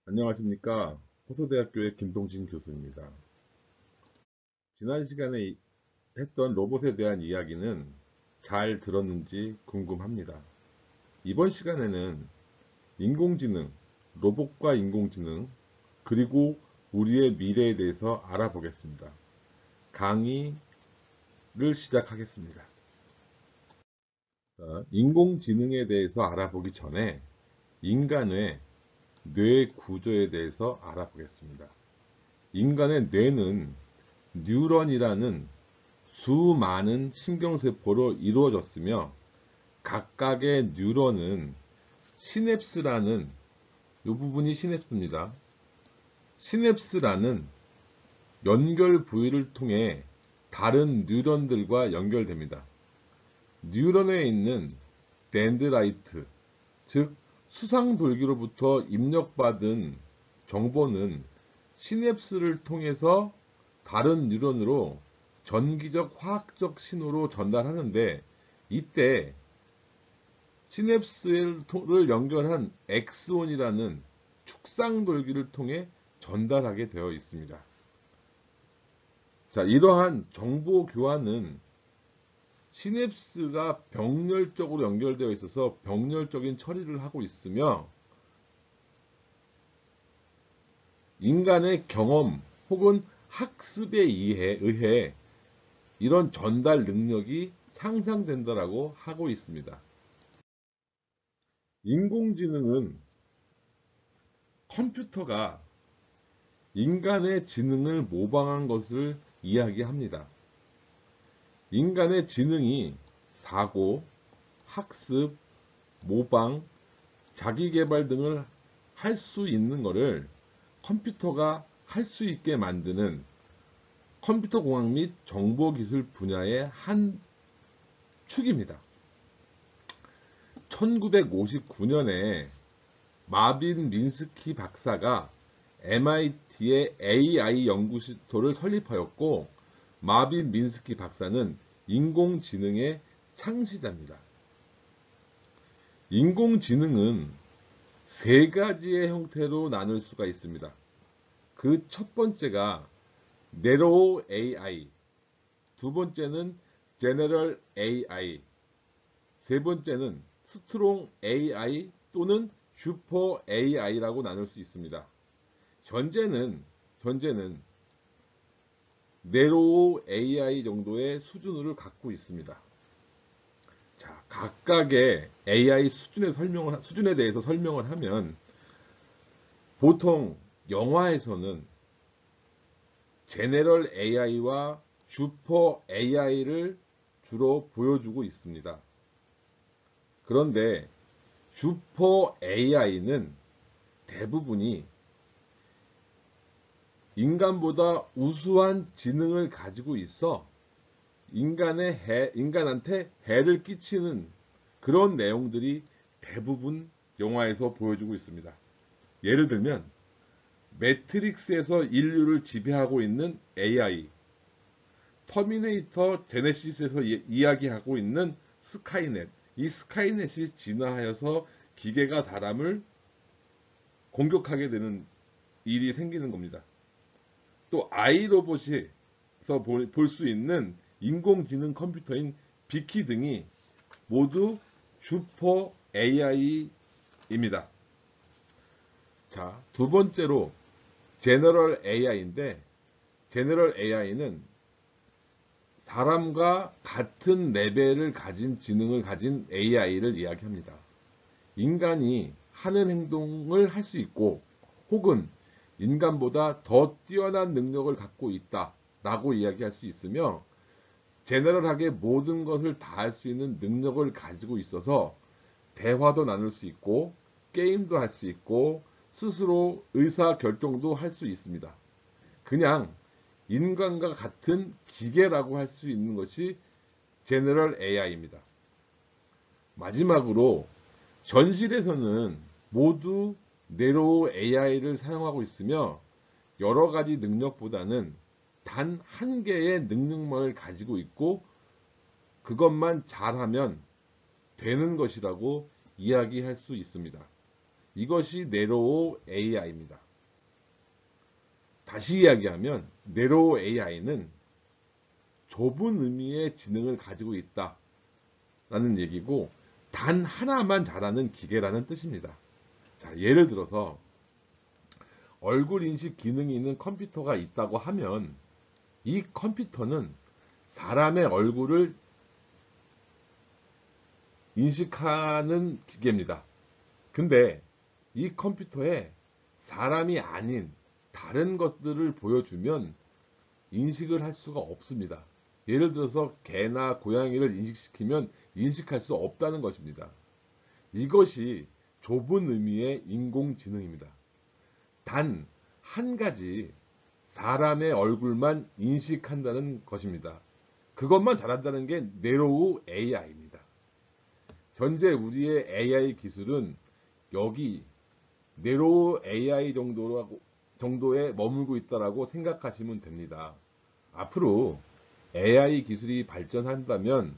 안녕하십니까. 호서대학교의 김동진 교수입니다. 지난 시간에 했던 로봇에 대한 이야기는 잘 들었는지 궁금합니다. 이번 시간에는 인공지능, 로봇과 인공지능, 그리고 우리의 미래에 대해서 알아보겠습니다. 강의를 시작하겠습니다. 인공지능에 대해서 알아보기 전에 인간의 뇌 구조에 대해서 알아보겠습니다. 인간의 뇌는 뉴런이라는 수많은 신경세포로 이루어졌으며 각각의 뉴런은 시냅스라는 이 부분이 시냅스입니다. 시냅스라는 연결 부위를 통해 다른 뉴런들과 연결됩니다. 뉴런에 있는 덴드라이트, 즉 수상돌기로부터 입력받은 정보는 시냅스를 통해서 다른 뉴런으로 전기적 화학적 신호로 전달하는데, 이때 시냅스를 연결한 엑스온이라는 축상돌기를 통해 전달하게 되어 있습니다. 자, 이러한 정보 교환은 시냅스가 병렬적으로 연결되어 있어서 병렬적인 처리를 하고 있으며, 인간의 경험 혹은 학습에 의해 이런 전달 능력이 향상된다라고 하고 있습니다. 인공지능은 컴퓨터가 인간의 지능을 모방한 것을 이야기합니다. 인간의 지능이 사고, 학습, 모방, 자기개발 등을 할 수 있는 것을 컴퓨터가 할 수 있게 만드는 컴퓨터공학 및 정보기술 분야의 한 축입니다. 1959년에 마빈 민스키 박사가 MIT의 AI 연구소를 설립하였고, 마빈 민스키 박사는 인공지능의 창시자입니다. 인공지능은 세 가지의 형태로 나눌 수가 있습니다. 그 첫 번째가 Narrow AI, 두 번째는 General AI, 세 번째는 Strong AI 또는 Super AI라고 나눌 수 있습니다. 현재는 Narrow AI 정도의 수준을 갖고 있습니다. 자, 각각의 AI 수준에 대해서 설명을 하면, 보통 영화에서는 제네럴 AI와 슈퍼 AI를 주로 보여주고 있습니다. 그런데 슈퍼 AI는 대부분이 인간보다 우수한 지능을 가지고 있어 인간한테 해를 끼치는 그런 내용들이 대부분 영화에서 보여주고 있습니다. 예를 들면 매트릭스에서 인류를 지배하고 있는 AI, 터미네이터 제네시스에서 이야기하고 있는 스카이넷, 이 스카이넷이 진화하여서 기계가 사람을 공격하게 되는 일이 생기는 겁니다. 또 아이로봇에서 볼 수 있는 인공지능 컴퓨터인 비키 등이 모두 슈퍼 AI입니다. 자, 두 번째로 제너럴 AI인데, 제너럴 AI는 사람과 같은 레벨을 가진 지능을 가진 AI를 이야기합니다. 인간이 하는 행동을 할 수 있고, 혹은 인간보다 더 뛰어난 능력을 갖고 있다라고 이야기할 수 있으며, 제너럴하게 모든 것을 다 할 수 있는 능력을 가지고 있어서 대화도 나눌 수 있고, 게임도 할 수 있고, 스스로 의사 결정도 할 수 있습니다. 그냥 인간과 같은 기계라고 할 수 있는 것이 제너럴 AI입니다. 마지막으로 현실에서는 모두 네로우 AI를 사용하고 있으며, 여러 가지 능력보다는 단 한 개의 능력만을 가지고 있고, 그것만 잘하면 되는 것이라고 이야기할 수 있습니다. 이것이 네로우 AI입니다. 다시 이야기하면 네로우 AI는 좁은 의미의 지능을 가지고 있다 라는 얘기고, 단 하나만 잘하는 기계라는 뜻입니다. 자, 예를 들어서 얼굴 인식 기능이 있는 컴퓨터가 있다고 하면 이 컴퓨터는 사람의 얼굴을 인식하는 기계입니다. 근데 이 컴퓨터에 사람이 아닌 다른 것들을 보여주면 인식을 할 수가 없습니다. 예를 들어서 개나 고양이를 인식시키면 인식할 수 없다는 것입니다. 이것이 좁은 의미의 인공지능입니다. 단 한 가지, 사람의 얼굴만 인식한다는 것입니다. 그것만 잘한다는 게 네로우 AI입니다. 현재 우리의 AI 기술은 여기 네로우 AI 정도에 머물고 있다라고 생각하시면 됩니다. 앞으로 AI 기술이 발전한다면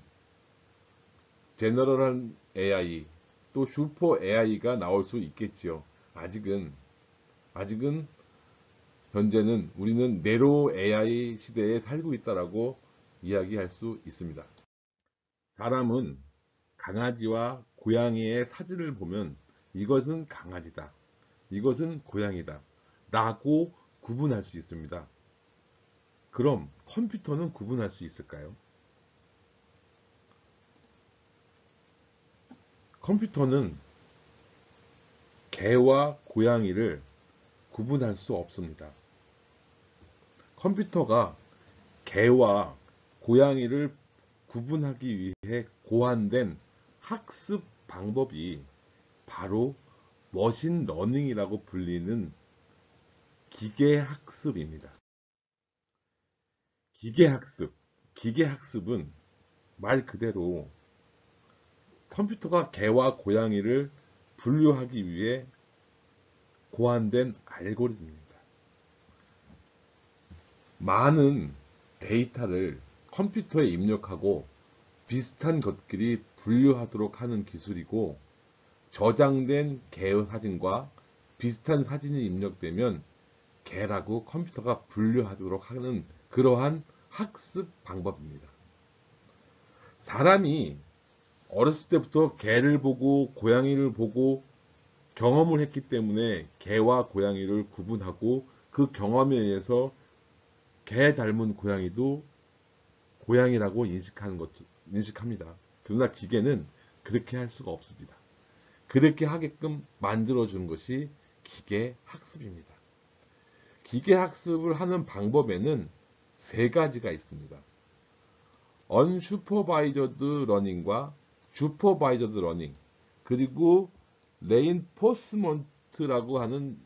제너럴한 AI, 또 슈퍼 AI가 나올 수 있겠지요. 아직은 현재는 우리는 네로우 AI 시대에 살고 있다라고 이야기할 수 있습니다. 사람은 강아지와 고양이의 사진을 보면 이것은 강아지다, 이것은 고양이다 라고 구분할 수 있습니다. 그럼 컴퓨터는 구분할 수 있을까요? 컴퓨터는 개와 고양이를 구분할 수 없습니다. 컴퓨터가 개와 고양이를 구분하기 위해 고안된 학습 방법이 바로 머신러닝이라고 불리는 기계학습입니다. 기계학습은 말 그대로 컴퓨터가 개와 고양이를 분류하기 위해 고안된 알고리즘입니다. 많은 데이터를 컴퓨터에 입력하고 비슷한 것끼리 분류하도록 하는 기술이고, 저장된 개의 사진과 비슷한 사진이 입력되면 개라고 컴퓨터가 분류하도록 하는 그러한 학습 방법입니다. 사람이 어렸을 때부터 개를 보고 고양이를 보고 경험을 했기 때문에 개와 고양이를 구분하고, 그 경험에 의해서 개 닮은 고양이도 고양이라고 인식합니다. 그러나 기계는 그렇게 할 수가 없습니다. 그렇게 하게끔 만들어주는 것이 기계학습입니다. 기계학습을 하는 방법에는 세 가지가 있습니다. unsupervised learning과 supervised learning, 그리고 reinforcement라고 하는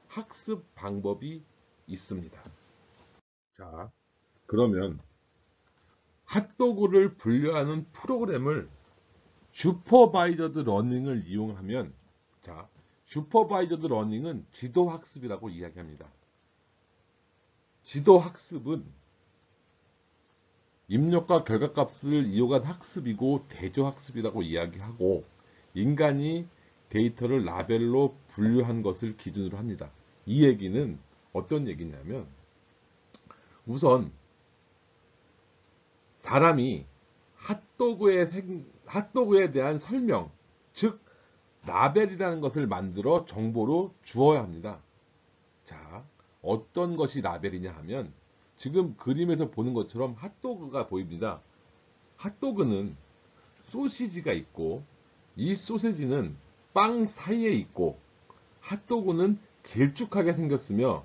학습 방법이 있습니다. 자, 그러면 핫도그를 분류하는 프로그램을 슈퍼바이저드 러닝을 이용하면, 자, 슈퍼바이저드 러닝은 지도학습이라고 이야기합니다. 지도학습은 입력과 결과값을 이용한 학습이고 대조학습이라고 이야기하고, 인간이 데이터를 라벨로 분류한 것을 기준으로 합니다. 이 얘기는 어떤 얘기냐면, 우선 사람이 핫도그에 대한 설명, 즉 라벨이라는 것을 만들어 정보로 주어야 합니다. 자, 어떤 것이 라벨이냐 하면 지금 그림에서 보는 것처럼 핫도그가 보입니다. 핫도그는 소시지가 있고, 이 소시지는 빵 사이에 있고, 핫도그는 길쭉하게 생겼으며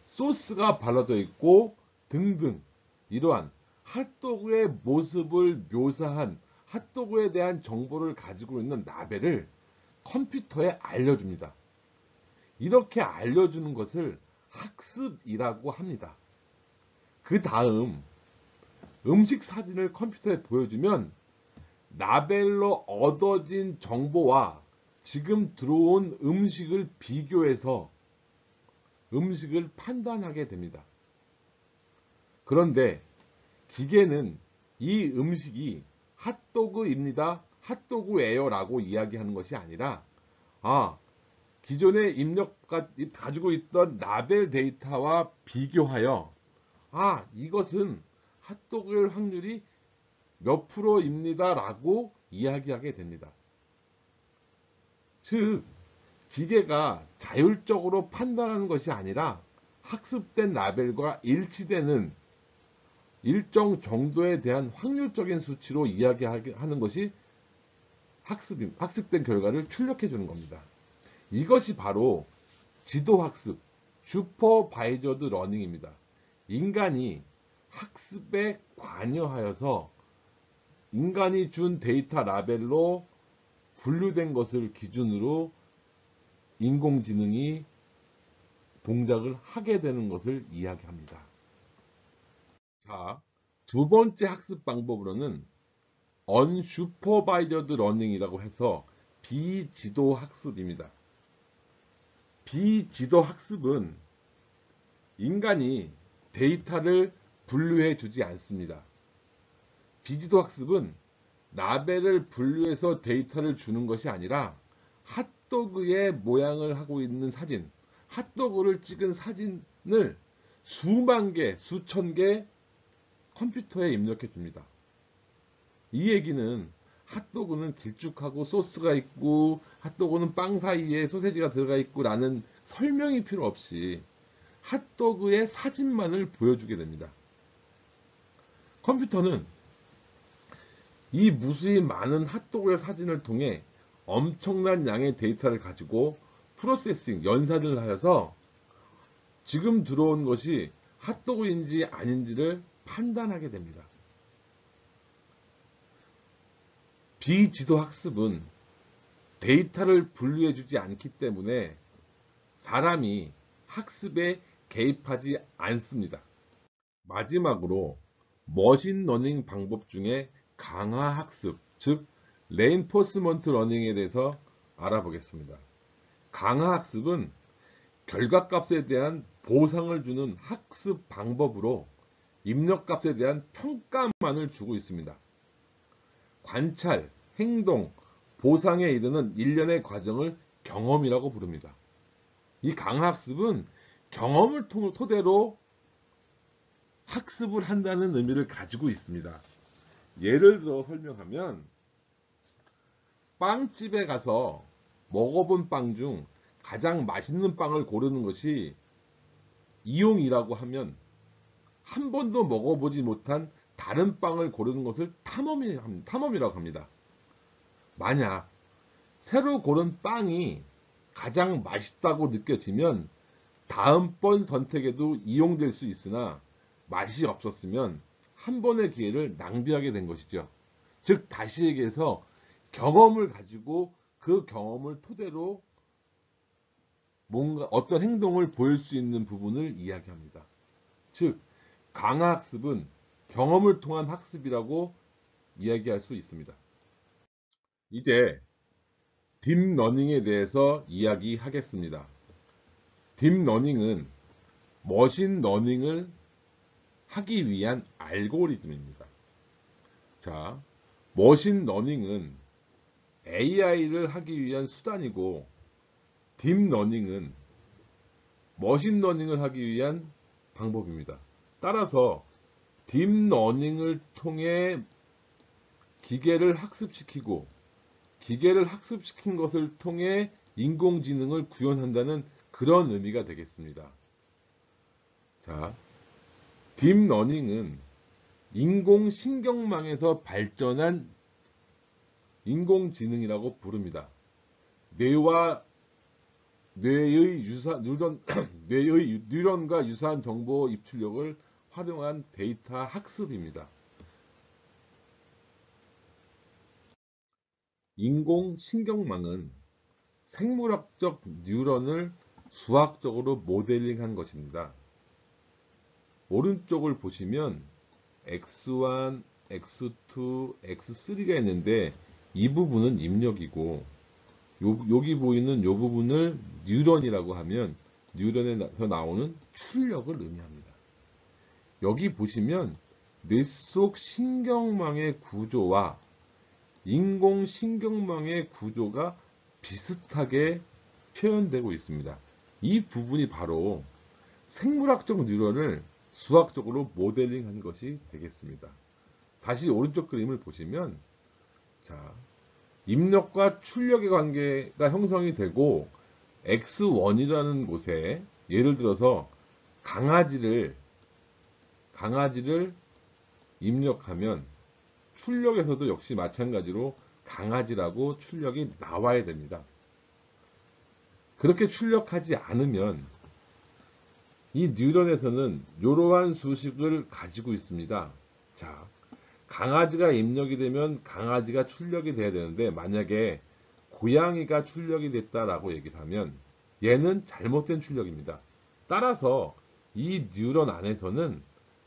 소스가 발라져 있고 등등, 이러한 핫도그의 모습을 묘사한 핫도그에 대한 정보를 가지고 있는 라벨을 컴퓨터에 알려줍니다. 이렇게 알려주는 것을 학습이라고 합니다. 그 다음 음식 사진을 컴퓨터에 보여주면 라벨로 얻어진 정보와 지금 들어온 음식을 비교해서 음식을 판단하게 됩니다. 그런데 기계는 이 음식이 핫도그입니다, 핫도그예요 라고 이야기하는 것이 아니라, 기존에 가지고 있던 라벨 데이터와 비교하여 이것은 핫도그일 확률이 몇 프로입니다 라고 이야기하게 됩니다. 즉 기계가 자율적으로 판단하는 것이 아니라 학습된 라벨과 일치되는 일정 정도에 대한 확률적인 수치로 이야기하는 것이 학습된 결과를 출력해 주는 겁니다. 이것이 바로 지도학습, 슈퍼바이저드 러닝입니다. 인간이 학습에 관여하여서 인간이 준 데이터 라벨로 분류된 것을 기준으로 인공지능이 동작을 하게 되는 것을 이야기합니다. 자, 두 번째 학습 방법으로는 unsupervised learning이라고 해서 비지도 학습입니다. 비지도 학습은 인간이 데이터를 분류해 주지 않습니다. 비지도 학습은 라벨을 분류해서 데이터를 주는 것이 아니라 핫도그의 모양을 하고 있는 사진, 핫도그를 찍은 사진을 수만 개, 수천 개 컴퓨터에 입력해 줍니다. 이 얘기는 핫도그는 길쭉하고 소스가 있고 핫도그는 빵 사이에 소세지가 들어가 있고 라는 설명이 필요 없이 핫도그의 사진만을 보여주게 됩니다. 컴퓨터는 이 무수히 많은 핫도그의 사진을 통해 엄청난 양의 데이터를 가지고 프로세싱, 연산을 하여서 지금 들어온 것이 핫도그인지 아닌지를 판단하게 됩니다. 비지도 학습은 데이터를 분류해 주지 않기 때문에 사람이 학습에 개입하지 않습니다. 마지막으로 머신러닝 방법 중에 강화학습, 즉 레인포스먼트 러닝에 대해서 알아보겠습니다. 강화학습은 결과값에 대한 보상을 주는 학습 방법으로 입력값에 대한 평가만을 주고 있습니다. 관찰, 행동, 보상에 이르는 일련의 과정을 경험이라고 부릅니다. 이 강화학습은 경험을 토대로 학습을 한다는 의미를 가지고 있습니다. 예를 들어 설명하면 빵집에 가서 먹어본 빵 중 가장 맛있는 빵을 고르는 것이 이용이라고 하면 한 번도 먹어보지 못한 다른 빵을 고르는 것을 탐험이라고 합니다. 만약 새로 고른 빵이 가장 맛있다고 느껴지면 다음번 선택에도 이용될 수 있으나 맛이 없었으면 한 번의 기회를 낭비하게 된 것이죠. 즉 다시 얘기해서 경험을 가지고 그 경험을 토대로 뭔가 어떤 행동을 보일 수 있는 부분을 이야기합니다. 즉 강화학습은 경험을 통한 학습이라고 이야기할 수 있습니다. 이제 딥러닝에 대해서 이야기하겠습니다. 딥러닝은 머신러닝을 하기 위한 알고리즘입니다. 자, 머신러닝은 AI를 하기 위한 수단이고 딥러닝은 머신러닝을 하기 위한 방법입니다. 따라서 딥러닝을 통해 기계를 학습시키고 기계를 학습시킨 것을 통해 인공지능을 구현한다는 그런 의미가 되겠습니다. 자, 딥러닝은 인공신경망에서 발전한 인공지능이라고 부릅니다. 뇌의 뉴런과 유사한 정보 입출력을 활용한 데이터 학습입니다. 인공신경망은 생물학적 뉴런을 수학적으로 모델링한 것입니다. 오른쪽을 보시면 X1, X2, X3가 있는데 이 부분은 입력이고 여기 보이는 이 부분을 뉴런이라고 하면 뉴런에서 나오는 출력을 의미합니다. 여기 보시면 뇌 속 신경망의 구조와 인공신경망의 구조가 비슷하게 표현되고 있습니다. 이 부분이 바로 생물학적 뉴런을 수학적으로 모델링한 것이 되겠습니다. 다시 오른쪽 그림을 보시면, 자, 입력과 출력의 관계가 형성이 되고 x1이라는 곳에 예를 들어서 강아지를 입력하면 출력에서도 역시 마찬가지로 강아지라고 출력이 나와야 됩니다. 그렇게 출력하지 않으면 이 뉴런에서는 이러한 수식을 가지고 있습니다. 자, 강아지가 입력이 되면 강아지가 출력이 돼야 되는데 만약에 고양이가 출력이 됐다라고 얘기를 하면 얘는 잘못된 출력입니다. 따라서 이 뉴런 안에서는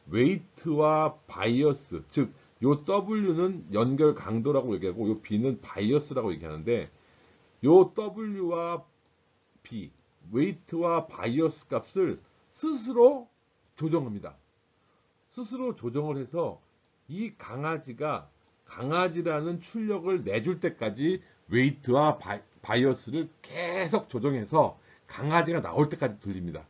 웨이트와 바이어스, 즉 요 W는 연결 강도라고 얘기하고 요 B는 바이어스라고 얘기하는데 요 W와 B, 웨이트와 바이어스 값을 스스로 조정합니다. 스스로 조정을 해서 이 강아지가 강아지라는 출력을 내줄 때까지 웨이트와 바이어스를 계속 조정해서 강아지가 나올 때까지 돌립니다.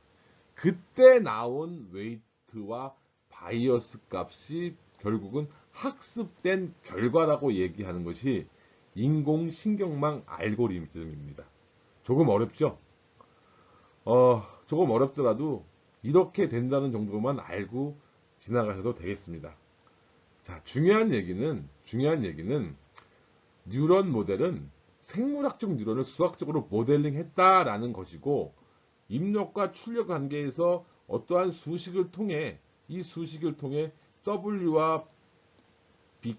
그때 나온 웨이트와 바이어스 값이 결국은 학습된 결과라고 얘기하는 것이 인공신경망 알고리즘입니다. 조금 어렵죠? 조금 어렵더라도 이렇게 된다는 정도만 알고 지나가셔도 되겠습니다. 자, 중요한 얘기는 뉴런 모델은 생물학적 뉴런을 수학적으로 모델링 했다라는 것이고 입력과 출력 관계에서 어떠한 수식을 통해 이 수식을 통해 W와 B,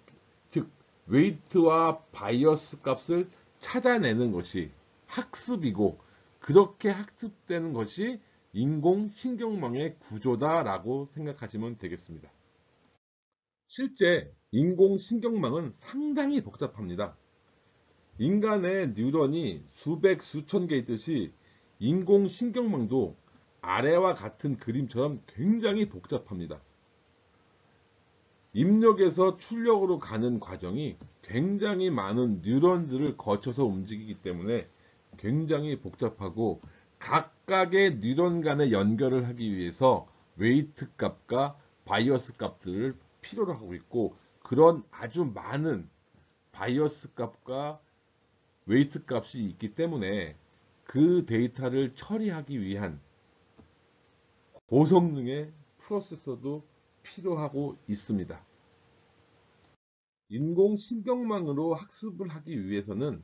즉 웨이트와 바이어스 값을 찾아내는 것이 학습이고 그렇게 학습되는 것이 인공신경망의 구조다라고 생각하시면 되겠습니다. 실제 인공신경망은 상당히 복잡합니다. 인간의 뉴런이 수백, 수천 개 있듯이 인공신경망도 아래와 같은 그림처럼 굉장히 복잡합니다. 입력에서 출력으로 가는 과정이 굉장히 많은 뉴런들을 거쳐서 움직이기 때문에 굉장히 복잡하고 각각의 뉴런 간의 연결을 하기 위해서 웨이트 값과 바이어스 값들을 필요로 하고 있고 그런 아주 많은 바이어스 값과 웨이트 값이 있기 때문에 그 데이터를 처리하기 위한 고성능의 프로세서도 필요하고 있습니다. 인공신경망으로 학습을 하기 위해서는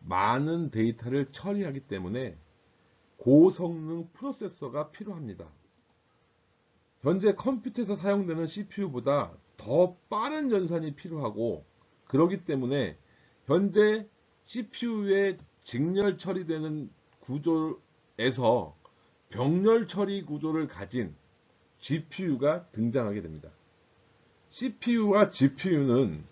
많은 데이터를 처리하기 때문에 고성능 프로세서가 필요합니다. 현재 컴퓨터에서 사용되는 CPU보다 더 빠른 연산이 필요하고 그렇기 때문에 현재 CPU에 직렬 처리되는 구조에서 병렬 처리 구조를 가진 GPU가 등장하게 됩니다. CPU와 GPU는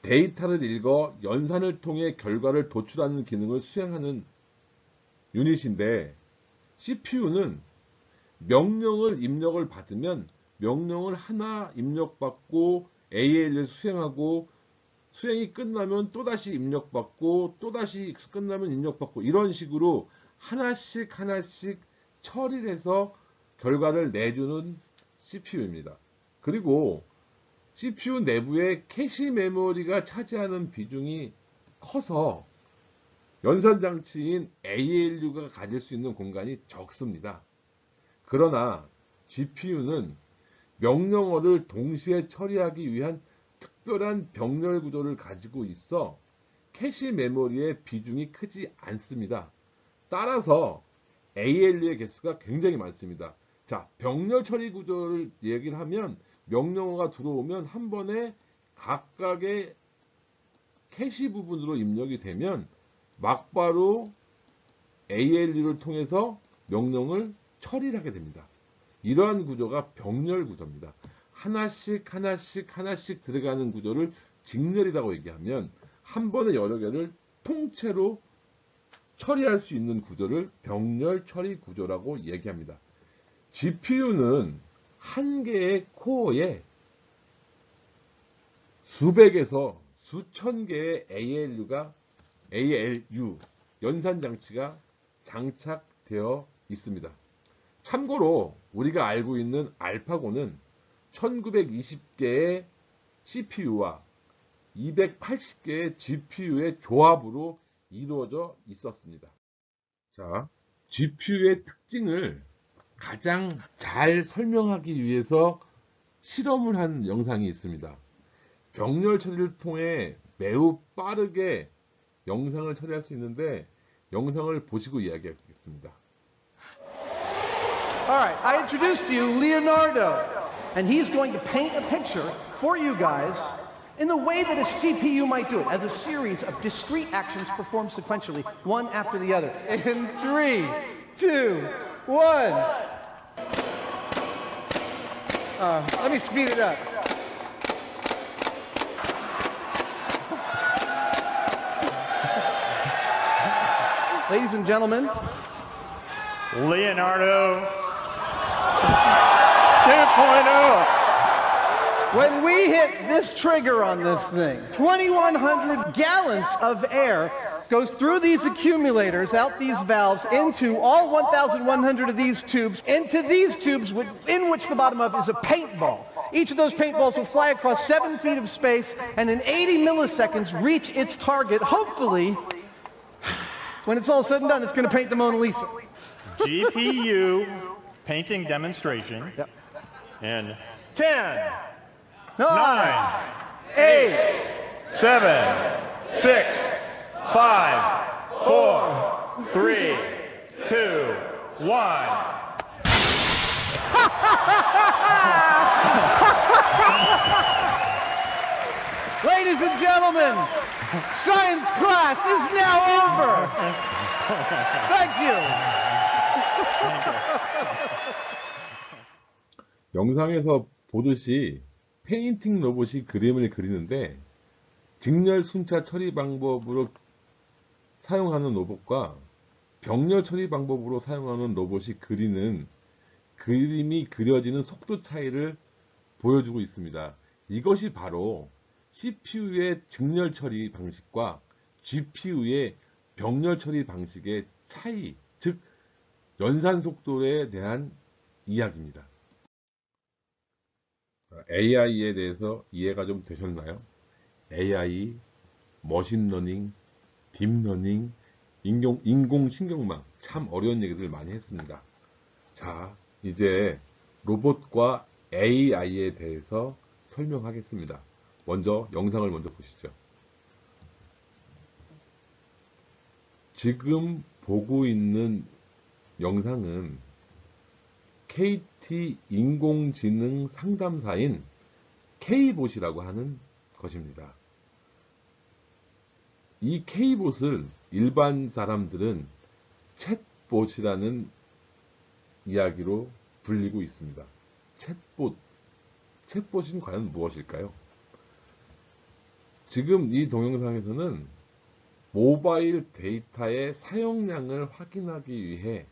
데이터를 읽어 연산을 통해 결과를 도출하는 기능을 수행하는 유닛인데 CPU는 명령을 입력을 받으면 명령을 하나 입력받고 ALU에 수행하고 수행이 끝나면 또다시 입력받고 또다시 끝나면 입력받고 이런 식으로 하나씩 처리를 해서 결과를 내주는 CPU입니다. 그리고 CPU 내부에 캐시 메모리가 차지하는 비중이 커서 연산장치인 ALU가 가질 수 있는 공간이 적습니다. 그러나 GPU는 명령어를 동시에 처리하기 위한 특별한 병렬 구조를 가지고 있어 캐시 메모리의 비중이 크지 않습니다. 따라서 ALU의 개수가 굉장히 많습니다. 자, 병렬 처리 구조를 얘기를 하면 명령어가 들어오면 한 번에 각각의 캐시 부분으로 입력이 되면 막바로 ALU를 통해서 명령을 처리를 하게 됩니다. 이러한 구조가 병렬 구조입니다. 하나씩 들어가는 구조를 직렬이라고 얘기하면 한 번에 여러 개를 통째로 처리할 수 있는 구조를 병렬 처리 구조라고 얘기합니다. GPU는 한 개의 코어에 수백에서 수천 개의 ALU 연산 장치가 장착되어 있습니다. 참고로 우리가 알고 있는 알파고는 1920개의 CPU와 280개의 GPU의 조합으로 이루어져 있었습니다. 자, GPU의 특징을 가장 잘 설명하기 위해서 실험을 한 영상이 있습니다. 병렬 처리를 통해 매우 빠르게 영상을 처리할 수 있는데 영상을 보시고 이야기하겠습니다. Alright, I introduced to you Leonardo, and he's going to paint a picture for you guys in the way that a CPU might do it, as a series of discrete actions performed sequentially, one after the other. In 3, 2, 1. Let me speed it up. Ladies and gentlemen, Leonardo 2.0. when we hit this trigger on this thing, 2,100 gallons of air goes through these accumulators, out these valves, into all 1,100 of these tubes, into these tubes in which the bottom of is a paintball. Each of those paintballs will fly across 7 feet of space and in 80 milliseconds reach its target. Hopefully, when it's all said and done, it's going to paint the Mona Lisa. GPU painting demonstration. Yep. In 10, 9, 8, 7, 6, 5, 4, 3, 2, 1. Ladies and gentlemen, science class is now over. Thank you. 영상에서 보듯이 페인팅 로봇이 그림을 그리는데 직렬 순차 처리 방법으로 사용하는 로봇과 병렬 처리 방법으로 사용하는 로봇이 그리는 그림이 그려지는 속도 차이를 보여주고 있습니다. 이것이 바로 CPU의 직렬 처리 방식과 GPU의 병렬 처리 방식의 차이, 즉 연산 속도에 대한 이야기입니다. AI에 대해서 이해가 좀 되셨나요? AI, 머신러닝, 딥러닝, 인공신경망, 참 어려운 얘기들 많이 했습니다. 자, 이제 로봇과 AI에 대해서 설명하겠습니다. 먼저 영상을 먼저 보시죠. 지금 보고 있는 영상은 KT 인공지능 상담사인 K봇이라고 하는 것입니다. 이 K봇을 일반 사람들은 챗봇이라는 이야기로 불리고 있습니다. 챗봇은 과연 무엇일까요? 지금 이 동영상에서는 모바일 데이터의 사용량을 확인하기 위해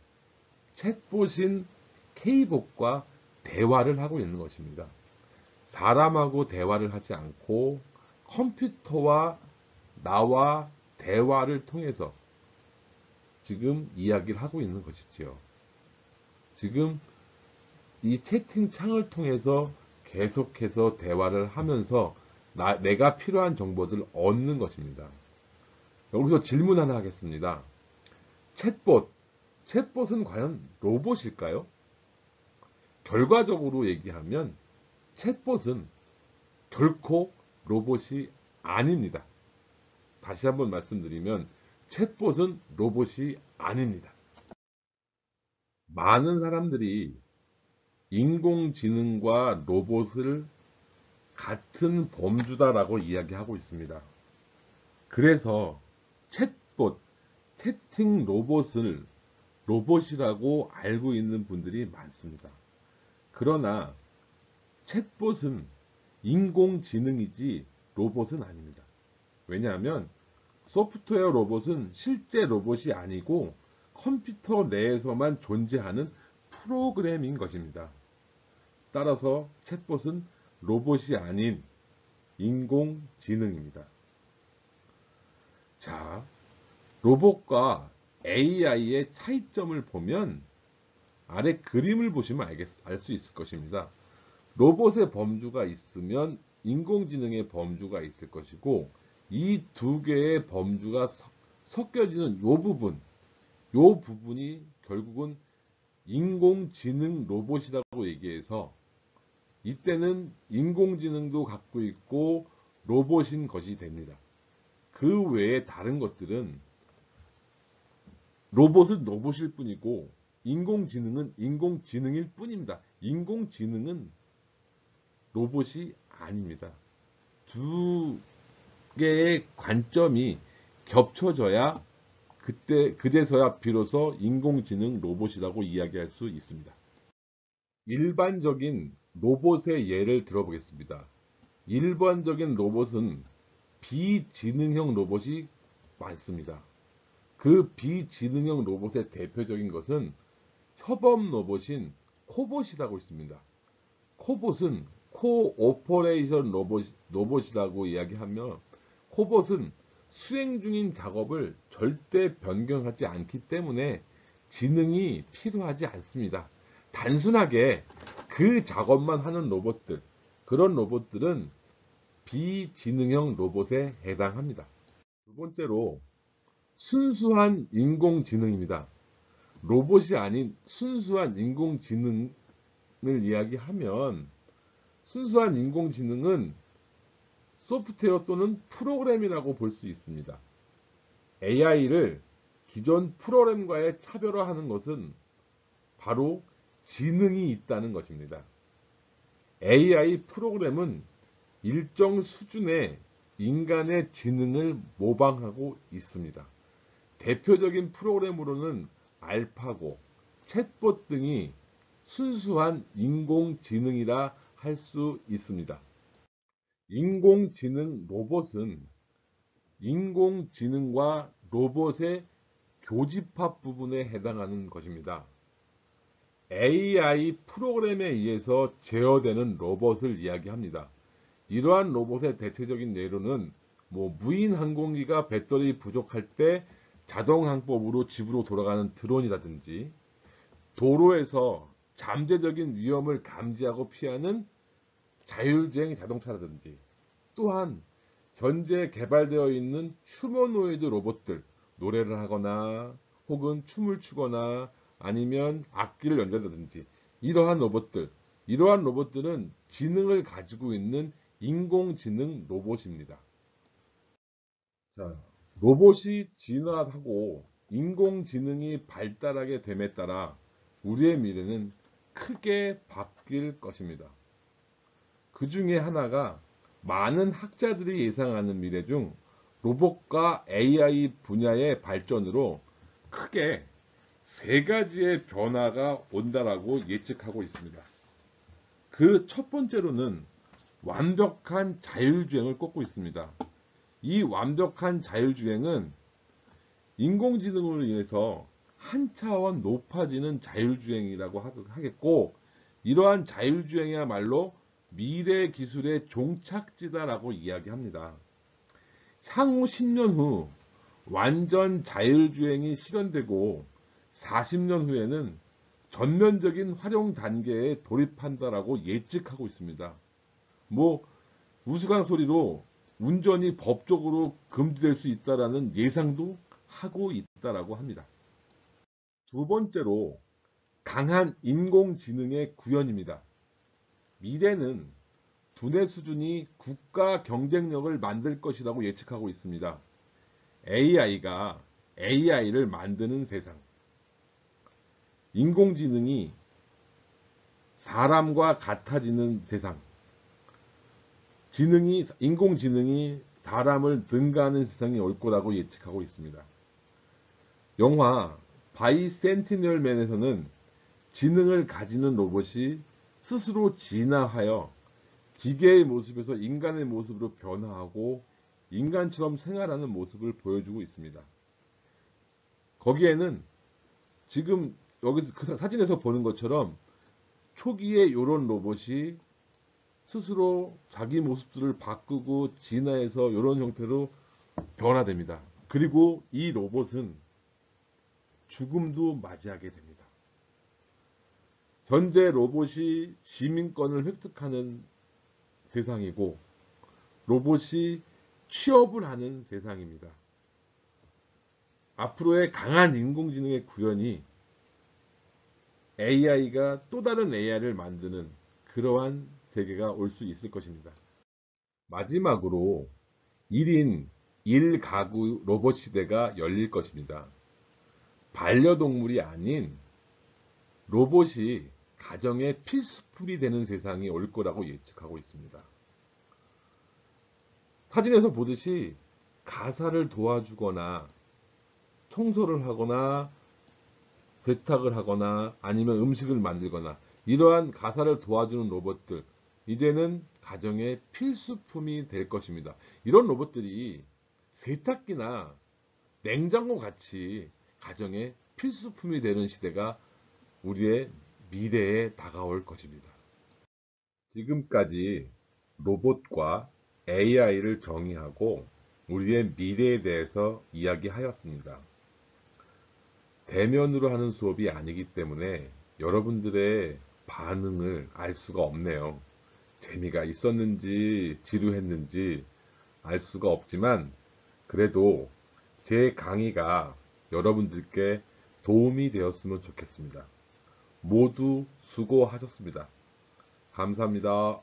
챗봇인 K봇과 대화를 하고 있는 것입니다. 사람하고 대화를 하지 않고 컴퓨터와 나와 대화를 통해서 지금 이야기를 하고 있는 것이지요. 지금 이 채팅창을 통해서 계속해서 대화를 하면서 내가 필요한 정보들을 얻는 것입니다. 여기서 질문 하나 하겠습니다. 챗봇은 과연 로봇일까요? 결과적으로 얘기하면 챗봇은 결코 로봇이 아닙니다. 다시 한번 말씀드리면 챗봇은 로봇이 아닙니다. 많은 사람들이 인공지능과 로봇을 같은 범주다라고 이야기하고 있습니다. 그래서 챗봇, 채팅 로봇을 로봇이라고 알고 있는 분들이 많습니다. 그러나 챗봇은 인공지능이지 로봇은 아닙니다. 왜냐하면 소프트웨어 로봇은 실제 로봇이 아니고 컴퓨터 내에서만 존재하는 프로그램인 것입니다. 따라서 챗봇은 로봇이 아닌 인공지능입니다. 자, 로봇과 AI의 차이점을 보면 아래 그림을 보시면 알 수 있을 것입니다. 로봇의 범주가 있으면 인공지능의 범주가 있을 것이고, 이 두 개의 범주가 섞여지는 요 부분이 결국은 인공지능 로봇이라고 얘기해서, 이때는 인공지능도 갖고 있고 로봇인 것이 됩니다. 그 외에 다른 것들은 로봇은 로봇일 뿐이고 인공지능은 인공지능일 뿐입니다. 인공지능은 로봇이 아닙니다. 두 개의 관점이 겹쳐져야 그제서야 비로소 인공지능 로봇이라고 이야기할 수 있습니다. 일반적인 로봇의 예를 들어보겠습니다. 일반적인 로봇은 비지능형 로봇이 많습니다. 그 비지능형 로봇의 대표적인 것은 협업 로봇인 코봇이라고 있습니다. 코봇은 코오퍼레이션 로봇이라고 이야기하며, 코봇은 수행 중인 작업을 절대 변경하지 않기 때문에 지능이 필요하지 않습니다. 단순하게 그 작업만 하는 로봇들, 그런 로봇들은 비지능형 로봇에 해당합니다. 두 번째로 순수한 인공지능입니다. 로봇이 아닌 순수한 인공지능을 이야기하면, 순수한 인공지능은 소프트웨어 또는 프로그램이라고 볼 수 있습니다. AI를 기존 프로그램과의 차별화하는 것은 바로 지능이 있다는 것입니다. AI 프로그램은 일정 수준의 인간의 지능을 모방하고 있습니다. 대표적인 프로그램으로는 알파고, 챗봇 등이 순수한 인공지능이라 할 수 있습니다. 인공지능 로봇은 인공지능과 로봇의 교집합 부분에 해당하는 것입니다. AI 프로그램에 의해서 제어되는 로봇을 이야기합니다. 이러한 로봇의 대체적인 예로는 무인 항공기가 배터리 부족할 때 자동 항법으로 집으로 돌아가는 드론이라든지, 도로에서 잠재적인 위험을 감지하고 피하는 자율주행 자동차라든지, 또한 현재 개발되어 있는 휴머노이드 로봇들, 노래를 하거나 혹은 춤을 추거나 아니면 악기를 연주한다든지, 이러한 로봇들은 지능을 가지고 있는 인공지능 로봇입니다. 자, 로봇이 진화하고 인공지능이 발달하게 됨에 따라 우리의 미래는 크게 바뀔 것입니다. 그 중에 하나가 많은 학자들이 예상하는 미래 중 로봇과 AI 분야의 발전으로 크게 세 가지의 변화가 온다라고 예측하고 있습니다. 그 첫 번째로는 완벽한 자율주행을 꼽고 있습니다. 이 완벽한 자율주행은 인공지능으로 인해서 한 차원 높아지는 자율주행이라고 하겠고, 이러한 자율주행이야말로 미래 기술의 종착지다라고 이야기합니다. 향후 10년 후 완전 자율주행이 실현되고 40년 후에는 전면적인 활용 단계에 돌입한다라고 예측하고 있습니다. 우스꽝소리로 운전이 법적으로 금지될 수 있다라는 예상도 하고 있다라고 합니다. 두 번째로 강한 인공지능의 구현입니다. 미래는 두뇌 수준이 국가 경쟁력을 만들 것이라고 예측하고 있습니다. AI가 AI를 만드는 세상, 인공지능이 사람과 같아지는 세상, 인공지능이 사람을 능가하는 세상이 올 거라고 예측하고 있습니다. 영화 바이센티널맨에서는 지능을 가지는 로봇이 스스로 진화하여 기계의 모습에서 인간의 모습으로 변화하고 인간처럼 생활하는 모습을 보여주고 있습니다. 거기에는 지금 여기서 그 사진에서 보는 것처럼 초기에 이런 로봇이 스스로 자기 모습들을 바꾸고 진화해서 이런 형태로 변화됩니다. 그리고 이 로봇은 죽음도 맞이하게 됩니다. 현재 로봇이 시민권을 획득하는 세상이고 로봇이 취업을 하는 세상입니다. 앞으로의 강한 인공지능의 구현이 AI가 또 다른 AI를 만드는 그러한 세계가 올 수 있을 것입니다. 마지막으로 1인 1가구 로봇 시대가 열릴 것입니다. 반려동물이 아닌 로봇이 가정의 필수품이 되는 세상이 올 거라고 예측하고 있습니다. 사진에서 보듯이 가사를 도와주거나 청소를 하거나 세탁을 하거나 아니면 음식을 만들거나 이러한 가사를 도와주는 로봇들, 이제는 가정의 필수품이 될 것입니다. 이런 로봇들이 세탁기나 냉장고 같이 가정의 필수품이 되는 시대가 우리의 미래에 다가올 것입니다. 지금까지 로봇과 AI를 정의하고 우리의 미래에 대해서 이야기하였습니다. 대면으로 하는 수업이 아니기 때문에 여러분들의 반응을 알 수가 없네요. 재미가 있었는지 지루했는지 알 수가 없지만 그래도 제 강의가 여러분들께 도움이 되었으면 좋겠습니다. 모두 수고하셨습니다. 감사합니다.